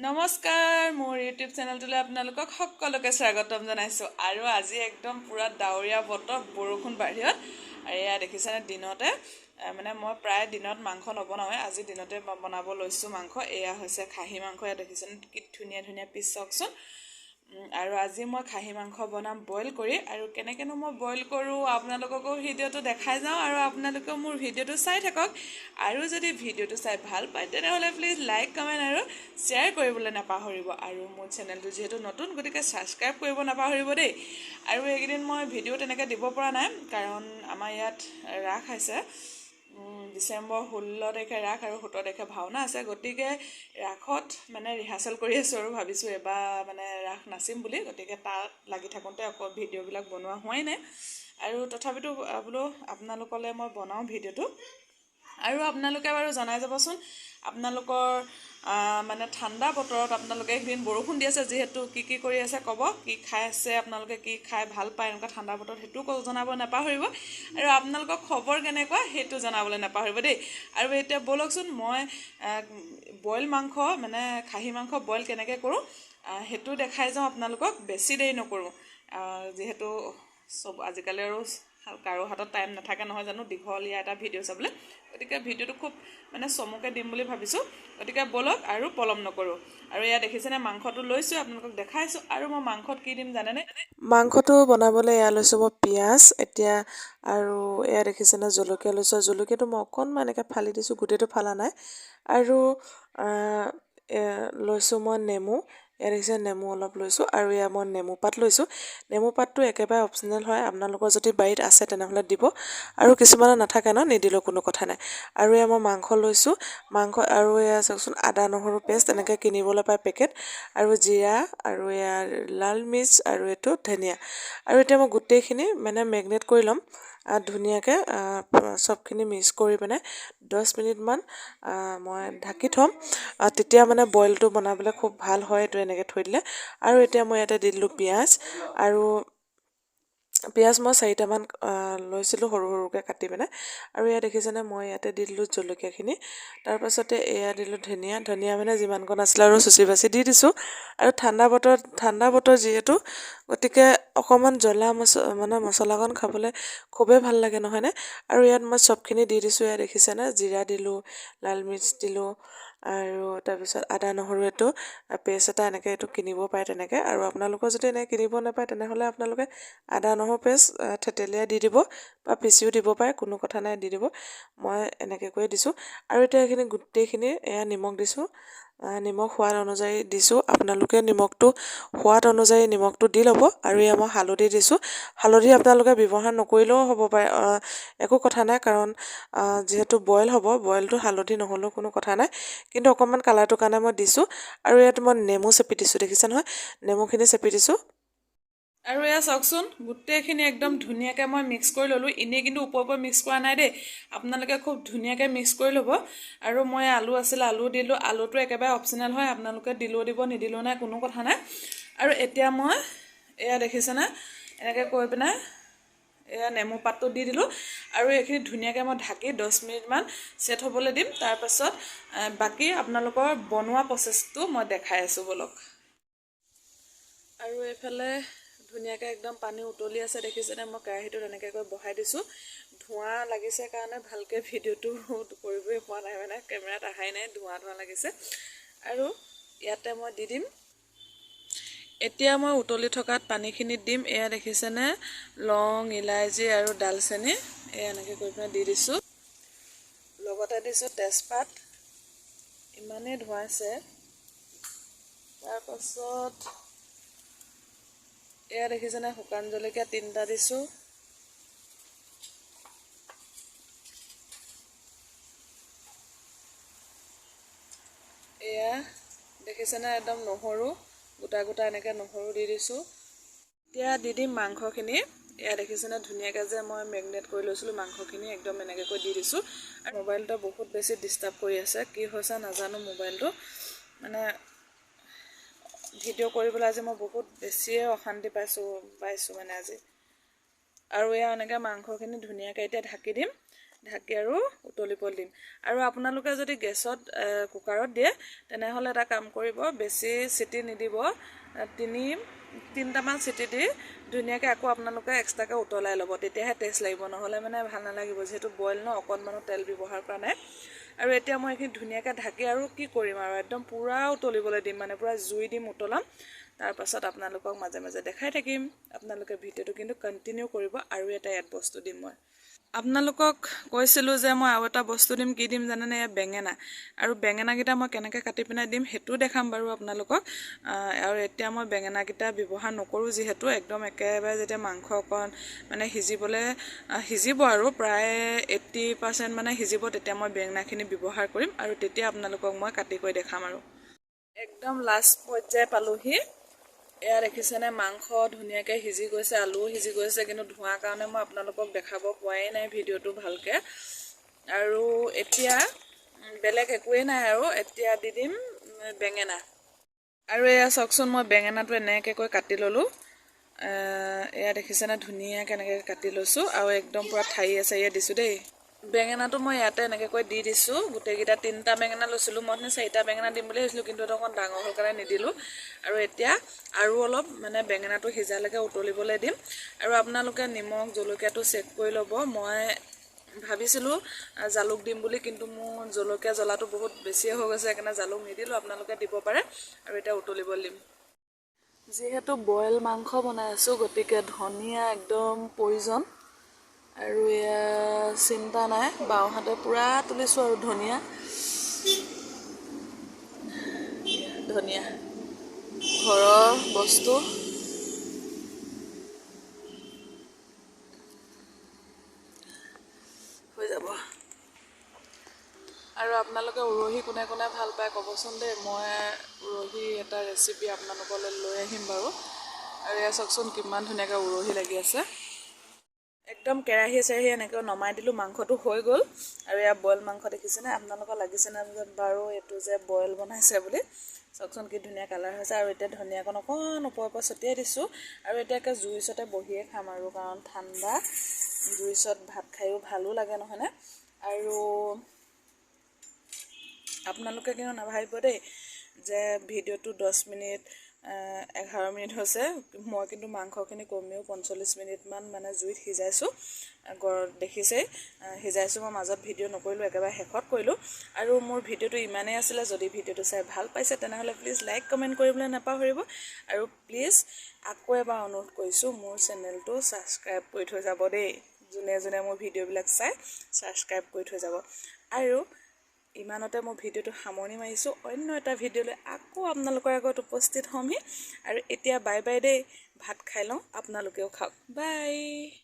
নমস্কাৰ মোৰ ইউটিউব চেনেলটোলৈ আপোনালোকক সকলোকে স্বাগতম জনাইছোঁ আৰু আজি একদম পুৰা ডাৱৰীয়া বতৰ বৰষুণ বাহিৰত আৰু এয়া দেখিছেনে দিনতে মানে মই প্ৰায় দিনত মাংস নবনাওঁৱে আজি দিনতে বনাব লৈছোঁ মাংস এয়া হৈছে খাহী মাংস এয়া দেখিছেনে কি ধুনীয়া ধুনীয়া পিচ চাওকচোন আৰু আজি মই খাহী মাংস বনাম বইল কৰি আৰু কেনেকেনো মই বইল কৰোঁ আপোনালোককো ভিডিঅ'টো দেখাই যাওঁ আৰু আপোনালোকেও মোৰ ভিডিঅ'টো চাই থাকক আৰু যদি ভিডিঅ'টো চাই ভাল পায় তেনেহ'লে প্লিজ লাইক কমেণ্ট আৰু শ্বেয়াৰ কৰিবলৈ নাপাহৰিব আৰু মোৰ চেনেলটো যিহেতু নতুন গতিকে ছাবস্ক্ৰাইব কৰিব নাপাহৰিব দেই আৰু এইকেইদিন মই ভিডিঅ' তেনেকৈ দিব পৰা নাই কাৰণ আমাৰ ইয়াত ৰাস আছে ডিচেম্বৰ 16 তাৰিখে ৰাস আৰু 17 তাৰিখে ভাওনা আছে গতিকে ৰাসত মানে ৰিহাৰ্চেল কৰি আছোঁ আৰু ভাবিছোঁ এবাৰ মানে ৰাস নাচিম বুলি গতিকে তাত লাগি থাকোঁতে আকৌ ভিডিঅ'বিলাক বনোৱা হোৱাই নাই আৰু তথাপিতো বোলো আপোনালোকলৈ মই বনাওঁ ভিডিঅ'টো আৰু আপোনালোকে বাৰু জনাই যাবচোন আপোনালোকৰ মানে ঠাণ্ডা বতৰত আপোনালোকে একদিন বৰষুণ দি আছে যিহেতু কি কৰি আছে ক'ব কি খাই আছে আপোনালোকে কি খাই ভাল পায় এনেকুৱা ঠাণ্ডা বতৰত সেইটো জনাব নাপাহৰিব আৰু আপোনালোকৰ খবৰ কেনেকুৱা সেইটো জনাবলৈ নাপাহৰিব দেই আৰু এতিয়া ব'লকচোন মই বইল মাংস মানে খাহী মাংস বইল কেনেকৈ কৰোঁ সেইটো দেখাই যাওঁ আপোনালোকক বেছি দেৰি নকৰোঁ যিহেতু চব আজিকালি আৰু কাৰো হাতত টাইম নাথাকে নহয় জানো দীঘলীয়া এটা ভিডিঅ' চাবলৈ গতিকে ভিডিঅ'টো খুব মানে চমুকৈ দিম বুলি ভাবিছোঁ গতিকে ব'লক আৰু পলম নকৰোঁ আৰু এয়া দেখিছেনে মাংসটো লৈছোঁ আপোনালোকক দেখাইছোঁ আৰু মই মাংসত কি দিম জানেনে মাংসটো বনাবলৈ এয়া লৈছোঁ মই পিঁয়াজ এতিয়া আৰু এয়া দেখিছেনে জলকীয়া লৈছোঁ জলকীয়াটো মই অকণমান এনেকৈ ফালি দিছোঁ গোটেইটো ফালা নাই আৰু লৈছোঁ মই নেমু এয়া দেখিছে নেমু অলপ লৈছোঁ আৰু এয়া মই নেমু পাত লৈছোঁ নেমু পাতটো একেবাৰে অপশ্যনেল হয় আপোনালোকৰ যদি বাৰীত আছে তেনেহ'লে দিব আৰু কিছুমানৰ নাথাকে ন নিদিলেও কোনো কথা নাই আৰু এয়া মই মাংস লৈছোঁ মাংস আৰু এয়া চাওকচোন আদা নহৰু পেষ্ট এনেকৈ কিনিবলৈ পায় পেকেট আৰু জিৰা আৰু এয়া লাল মিৰ্চ আৰু এইটো ধনিয়া আৰু এতিয়া মই গোটেইখিনি মানে মেগনেট কৰি ল'ম ধুনীয়াকৈ চবখিনি মিক্স কৰি পিনে 10 মিনিটমান মই ঢাকি থ'ম তেতিয়া মানে বইলটো বনাবলৈ খুব ভাল হয় এইটো এনেকৈ থৈ দিলে আৰু এতিয়া মই ইয়াতে দি দিলোঁ পিঁয়াজ আৰু পিঁয়াজ মই 4টামান লৈছিলোঁ সৰু সৰুকৈ কাটি পিনে আৰু এয়া দেখিছেনে মই ইয়াতে দি দিলোঁ জলকীয়াখিনি তাৰপাছতে এয়া দিলোঁ ধনিয়া মানে যিমানকণ আছিলে আৰু চুচি বাচি দি দিছোঁ আৰু ঠাণ্ডা বতৰ যিহেতু গতিকে অকণমান জ্বলা মানে মছলাকণ খাবলৈ খুবেই ভাল লাগে নহয়নে আৰু ইয়াত মই চবখিনি দি দিছোঁ এয়া দেখিছেনে জিৰা দিলোঁ লাল মিৰ্চ দিলোঁ আৰু তাৰপিছত আদা নহৰু এইটো পেষ্ট এটা এনেকৈ এইটো কিনিব পাৰে তেনেকৈ আৰু আপোনালোকৰ যদি এনেকৈ কিনিব নাপায় তেনেহ'লে আপোনালোকে আদা নহৰু পেষ্ট থেতেলিয়াই দি দিব বা পিচিও দিব পাৰে কোনো কথা নাই দি দিব মই এনেকৈ কৰি দিছোঁ আৰু এতিয়া এইখিনি গোটেইখিনি এয়া নিমখ দিছোঁ নিমখ সোৱাদ অনুযায়ী দিছোঁ আপোনালোকে নিমখটো সোৱাদ অনুযায়ী নিমখটো দি ল'ব আৰু এয়া মই হালধি দিছোঁ হালধি আপোনালোকে ব্যৱহাৰ নকৰিলেও হ'ব পাৰে একো কথা নাই কাৰণ যিহেতু বইল হ'ব বইলটো হালধি নহ'লেও কোনো কথা নাই কিন্তু অকণমান কালাৰটোৰ কাৰণে মই দিছোঁ আৰু ইয়াত মই নেমু চেপি দিছোঁ দেখিছে নহয় নেমুখিনি চেপি দিছোঁ আৰু এয়া চাওকচোন গোটেইখিনি একদম ধুনীয়াকৈ মই মিক্স কৰি ল'লোঁ এনেই কিন্তু ওপৰে মিক্স কৰা নাই দেই আপোনালোকে খুব ধুনীয়াকৈ মিক্স কৰি ল'ব আৰু মই আলু আছিলে আলু দিলোঁ আলুটো একেবাৰে অপশ্যনেল হয় আপোনালোকে দিলেও দিব নিদিলেও নাই কোনো কথা নাই আৰু এতিয়া মই এয়া দেখিছেনে এনেকৈ কৰি পিনে এয়া নেমু পাতটো দি দিলোঁ আৰু এইখিনি ধুনীয়াকৈ মই ঢাকি 10 মিনিটমান ছেট হ'বলৈ দিম তাৰপাছত বাকী আপোনালোকৰ বনোৱা প্ৰচেছটো মই দেখাই আছোঁ ব'লক আৰু এইফালে ধুনীয়াকৈ একদম পানী উতলি আছে দেখিছেনে মই কেৰাহীটোত এনেকৈ বহাই দিছোঁ ধোঁৱা লাগিছে কাৰণে ভালকৈ ভিডিঅ'টো কৰিবই পোৱা নাই মানে কেমেৰাত অহাই নাই ধোঁৱা লাগিছে আৰু ইয়াতে মই দি দিম এতিয়া মই উতলি থকাত পানীখিনিত দিম এয়া দেখিছেনে লং ইলাইচি আৰু ডালচেনি এয়া এনেকৈ কৰি পিনে দি দিছোঁ লগতে দিছোঁ তেজপাত ইমানেই ধোঁৱাইছে তাৰপাছত এয়া দেখিছেনে শুকান জলকীয়া 3টা দিছোঁ এয়া দেখিছেনে একদম নহৰু গোটা এনেকৈ নহৰু দি দিছোঁ এতিয়া দি দিম মাংসখিনি এয়া দেখিছেনে ধুনীয়াকৈ যে মই মেগনেট কৰি লৈছিলোঁ মাংসখিনি একদম এনেকৈ দি দিছোঁ আৰু মোবাইলটো বহুত বেছি ডিষ্টাৰ্ব কৰি আছে কি হৈছে নাজানো মোবাইলটো মানে ভিডিঅ' কৰিবলৈ আজি মই বহুত বেছিয়ে অশান্তি পাইছোঁ মানে আজি আৰু এয়া এনেকৈ মাংসখিনি ধুনীয়াকৈ এতিয়া ঢাকি দিম ঢাকি আৰু উতলিবলৈ দিম আৰু আপোনালোকে যদি গেছত কুকাৰত দিয়ে তেনেহ'লে এটা কাম কৰিব বেছি চিটি নিদিব তিনিটামান চিটি দি ধুনীয়াকৈ আকৌ আপোনালোকে এক্সট্ৰাকৈ উতলাই ল'ব তেতিয়াহে টেষ্ট লাগিব নহ'লে মানে ভাল নালাগিব যিহেতু বইল ন অকণমানো তেল ব্যৱহাৰ কৰা নাই আৰু এতিয়া মই এইখিনি ধুনীয়াকৈ ঢাকি আৰু কি কৰিম আৰু একদম পূৰা উতলিবলৈ দিম মানে পূৰা জুই দিম উতলাম তাৰপাছত আপোনালোকক মাজে মাজে দেখাই থাকিম আপোনালোকে ভিডিঅ'টো কিন্তু কণ্টিনিউ কৰিব আৰু এটা ইয়াত বস্তু দিম মই আপোনালোকক কৈছিলোঁ যে মই আৰু এটা বস্তু দিম কি দিম জানেনে এয়া বেঙেনা আৰু বেঙেনাকেইটা মই কেনেকৈ কাটি পিনাই দিম সেইটোও দেখাম বাৰু আপোনালোকক আৰু এতিয়া মই বেঙেনাকেইটা ব্যৱহাৰ নকৰোঁ যিহেতু একদম একেবাৰে যেতিয়া মাংস অকণ মানে সিজিব আৰু প্ৰায় 80% মানে সিজিব তেতিয়া মই বেঙেনাখিনি ব্যৱহাৰ কৰিম আৰু তেতিয়া আপোনালোকক মই কাটি কৰি দেখাম আৰু একদম লাষ্ট পৰ্যায় পালোহি এয়া দেখিছেনে মাংস ধুনীয়াকৈ সিজি গৈছে আলুও সিজি গৈছে কিন্তু ধোঁৱাৰ কাৰণে মই আপোনালোকক দেখাব পোৱাই নাই ভিডিঅ'টো ভালকৈ আৰু এতিয়া বেলেগ একোৱেই নাই আৰু এতিয়া দি দিম বেঙেনা আৰু এয়া চাওকচোন মই বেঙেনাটো এনেকৈ কাটি ল'লোঁ এয়া দেখিছেনে ধুনীয়াকৈ এনেকৈ কাটি লৈছোঁ আৰু একদম পূৰা ঠাৰি আছে এয়া দিছোঁ দেই বেঙেনাটো মই ইয়াতে এনেকৈ দি দিছোঁ গোটেইকেইটা 3টা বেঙেনা লৈছিলোঁ মই 4টা বেঙেনা দিম বুলি ভাবিছিলোঁ কিন্তু এটা অকণ ডাঙৰ হ'ল কাৰণে নিদিলোঁ আৰু এতিয়া আৰু অলপ মানে বেঙেনাটো সিজালৈকে উতলিবলৈ দিম আৰু আপোনালোকে নিমখ জলকীয়াটো চেক কৰি ল'ব মই ভাবিছিলোঁ জালুক দিম বুলি কিন্তু মোৰ জলকীয়া জ্বলাটো বহুত বেছিয়ে হৈ গৈছে সেইকাৰণে জালুক নিদিলোঁ আপোনালোকে দিব পাৰে আৰু এতিয়া উতলিবলৈ দিম যিহেতু বইল মাংস বনাই আছোঁ গতিকে ধনিয়া একদম প্ৰয়োজন আৰু এয়া চিন্তা নাই বাওঁহাতে পূৰা তুলিছোঁ আৰু ধনিয়া ঘৰৰ বস্তু হৈ যাব আৰু আপোনালোকে উৰহি কোনে কোনে ভাল পায় ক'বচোন দেই মই উৰহি এটা ৰেচিপি আপোনালোকলৈ লৈ আহিম বাৰু আৰু এয়া চাওকচোন কিমান ধুনীয়াকৈ উৰহি লাগি আছে একদম কেৰাহী চেৰাহী এনেকৈ নমাই দিলোঁ মাংসটো হৈ গ'ল আৰু এয়া বইল মাংস দেখিছেনে আপোনালোকৰ লাগিছেনে বাৰু এইটো যে বইল বনাইছে বুলি চাওকচোন কি ধুনীয়া কালাৰ হৈছে আৰু এতিয়া ধনিয়াকণ অকণ ওপৰৰ ছটিয়াই দিছোঁ আৰু এতিয়া একে জুইৰ ওচৰতে বহিয়ে খাম আৰু কাৰণ ঠাণ্ডা জুইৰ ওচৰত ভাত খায়ো ভালো লাগে নহয়নে আৰু আপোনালোকে কিন্তু নাভাবিব দেই যে ভিডিঅ'টো 10 মিনিট 11 মিনিট হৈছে মই কিন্তু মাংসখিনি কমেও 45 মিনিটমান মানে জুইত সিজাইছোঁ দেখিছেই সিজাইছোঁ মই মাজত ভিডিঅ' নকৰিলোঁ একেবাৰে শেষত কৰিলোঁ আৰু মোৰ ভিডিঅ'টো ইমানেই আছিলে যদি ভিডিঅ'টো চাই ভাল পাইছে তেনেহ'লে প্লিজ লাইক কমেণ্ট কৰিবলৈ নাপাহৰিব আৰু প্লিজ আকৌ এবাৰ অনুৰোধ কৰিছোঁ মোৰ চেনেলটো ছাবস্ক্ৰাইব কৰি থৈ যাব দেই যোনে যোনে মোৰ ভিডিঅ'বিলাক চাই ছাবস্ক্ৰাইব কৰি থৈ যাব আৰু ইমানতে মই ভিডিঅ'টো সামৰণি মাৰিছোঁ অন্য এটা ভিডিঅ'লৈ আকৌ আপোনালোকৰ আগত উপস্থিত হ'মহি আৰু এতিয়া বাই বাই দেই ভাত খাই লওঁ আপোনালোকেও খাওক বাই